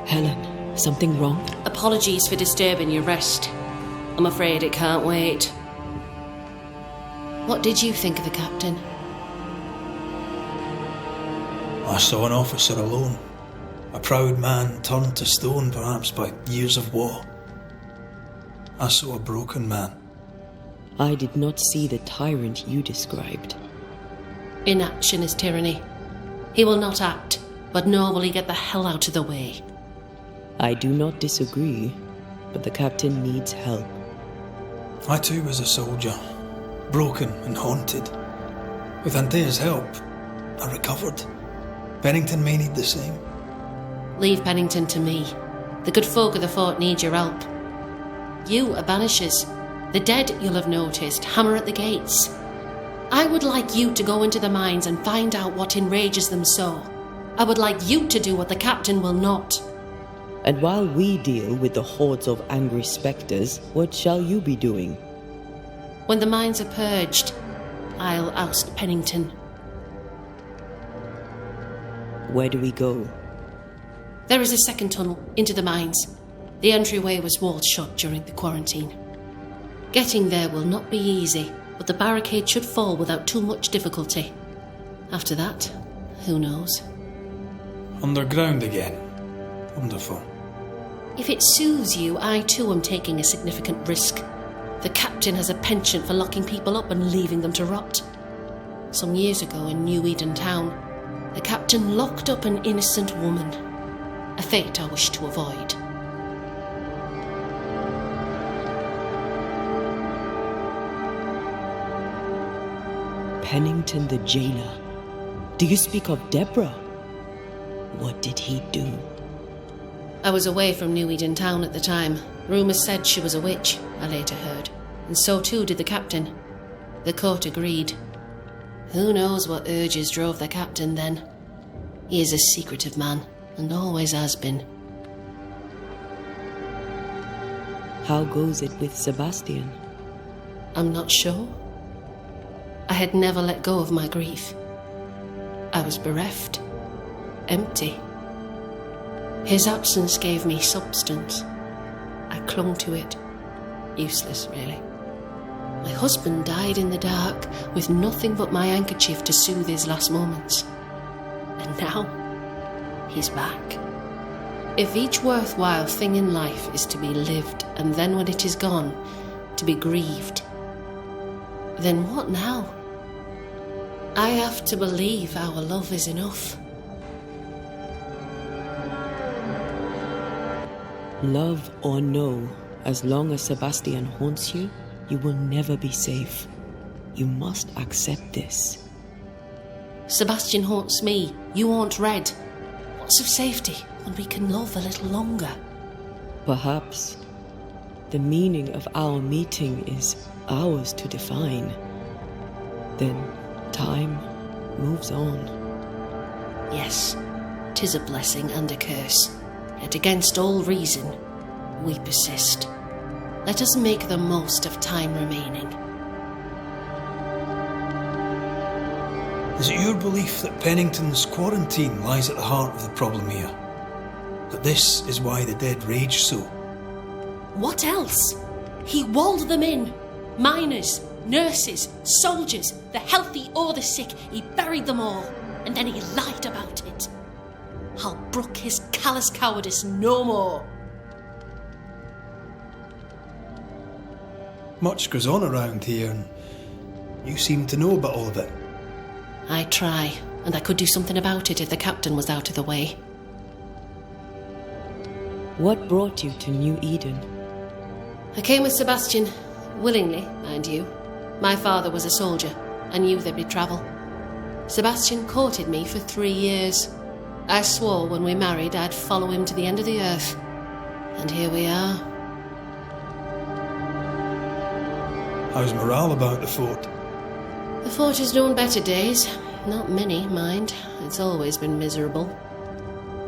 Speaker 1: Helen, something wrong?
Speaker 7: Apologies for disturbing your rest. I'm afraid it can't wait. What did you think of the captain?
Speaker 2: I saw an officer alone. A proud man turned to stone, perhaps by years of war. I saw a broken man.
Speaker 1: I did not see the tyrant you described.
Speaker 7: Inaction is tyranny. He will not act, but nor will he get the hell out of the way.
Speaker 1: I do not disagree, but the captain needs help.
Speaker 2: I too was a soldier, broken and haunted. With Antea's help, I recovered. Pennington may need the same.
Speaker 7: Leave Pennington to me. The good folk of the fort need your help. You are Banishers. The dead, you'll have noticed, hammer at the gates. I would like you to go into the mines and find out what enrages them so. I would like you to do what the captain will not.
Speaker 1: And while we deal with the hordes of angry spectres, what shall you be doing?
Speaker 7: When the mines are purged, I'll oust Pennington.
Speaker 1: Where do we go?
Speaker 7: There is a second tunnel into the mines. The entryway was walled shut during the quarantine. Getting there will not be easy, but the barricade should fall without too much difficulty. After that, who knows?
Speaker 2: Underground again. Wonderful.
Speaker 7: If it soothes you, I too am taking a significant risk. The captain has a penchant for locking people up and leaving them to rot. Some years ago in New Eden Town, the captain locked up an innocent woman. A fate I wish to avoid.
Speaker 1: Pennington the jailer. Do you speak of Deborah? What did he do?
Speaker 7: I was away from New Eden Town at the time. Rumours said she was a witch, I later heard. And so too did the captain. The court agreed. Who knows what urges drove the captain then? He is a secretive man, and always has been.
Speaker 1: How goes it with Sebastian?
Speaker 7: I'm not sure. I had never let go of my grief. I was bereft, empty. His absence gave me substance. I clung to it. Useless, really. My husband died in the dark with nothing but my handkerchief to soothe his last moments. And now, he's back. If each worthwhile thing in life is to be lived, and then when it is gone, to be grieved, then what now? I have to believe our love is enough.
Speaker 1: Love or no, as long as Sebastian haunts you, you will never be safe. You must accept this.
Speaker 7: Sebastian haunts me, you haunt Red. What's of safety when we can love a little longer?
Speaker 1: Perhaps the meaning of our meeting is ours to define. Then time moves on.
Speaker 7: Yes, 'tis a blessing and a curse. Yet against all reason, we persist. Let us make the most of time remaining.
Speaker 2: Is it your belief that Pennington's quarantine lies at the heart of the problem here? That this is why the dead rage so?
Speaker 7: What else? He walled them in. Miners, nurses, soldiers, the healthy or the sick. He buried them all, and then he lied about it. I'll brook his callous cowardice no more.
Speaker 2: Much goes on around here, and you seem to know about all of it.
Speaker 7: I try, and I could do something about it if the captain was out of the way.
Speaker 1: What brought you to New Eden?
Speaker 7: I came with Sebastian, willingly, mind you. My father was a soldier. I knew there'd be trouble. Sebastian courted me for 3 years. I swore when we married I'd follow him to the end of the earth. And here we are.
Speaker 2: How's morale about the fort?
Speaker 7: The fort has known better days. Not many, mind. It's always been miserable.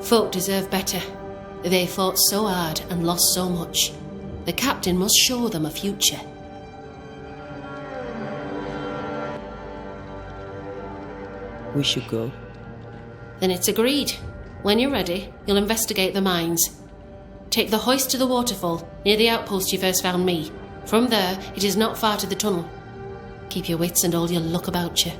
Speaker 7: Folk deserve better. They fought so hard and lost so much. The captain must show them a future.
Speaker 1: We should go.
Speaker 7: Then it's agreed. When you're ready, you'll investigate the mines. Take the hoist to the waterfall, near the outpost you first found me. From there, it is not far to the tunnel. Keep your wits and all your luck about you.